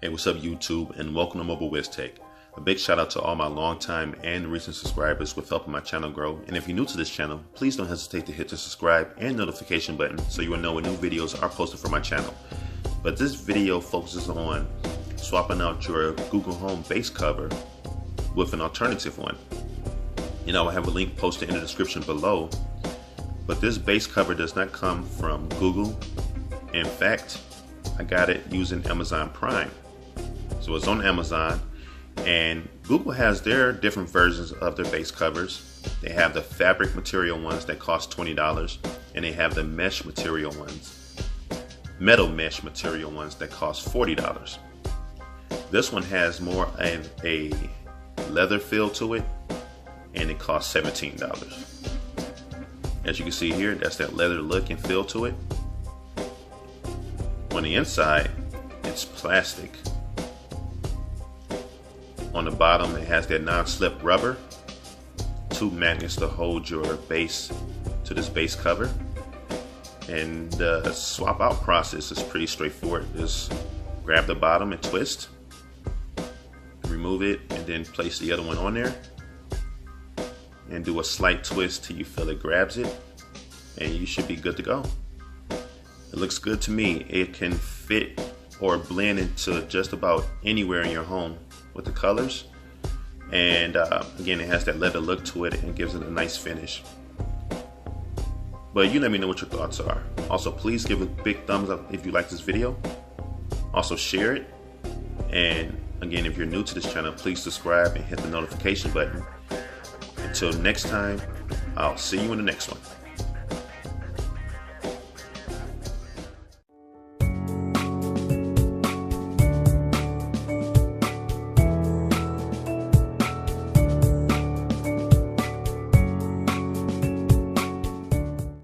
Hey, what's up YouTube, and welcome to Mobile WizTech. A big shout out to all my longtime and recent subscribers with helping my channel grow. And if you're new to this channel, please don't hesitate to hit the subscribe and notification button so you will know when new videos are posted for my channel. But this video focuses on swapping out your Google Home base cover with an alternative one. You know, I have a link posted in the description below, but this base cover does not come from Google. In fact, I got it using Amazon Prime. So it's on Amazon, and Google has their different versions of their base covers. They have the fabric material ones that cost $20, and they have the mesh material ones, metal mesh material ones that cost $40. This one has more of a leather feel to it, and it costs $17. As you can see here, that's that leather look and feel to it. On the inside, it's plastic. On the bottom, it has that non-slip rubber, 2 magnets to hold your base to this base cover. And the swap out process is pretty straightforward. Just grab the bottom and twist, remove it, and then place the other one on there and do a slight twist till you feel it grabs it, and you should be good to go. It looks good to me. It can fit or blend into just about anywhere in your home with the colors, and again, it has that leather look to it and gives it a nice finish. But you let me know what your thoughts are. Also, please give a big thumbs up if you like this video. Also, share it, and again, if you're new to this channel, please subscribe and hit the notification button. Until next time, I'll see you in the next one.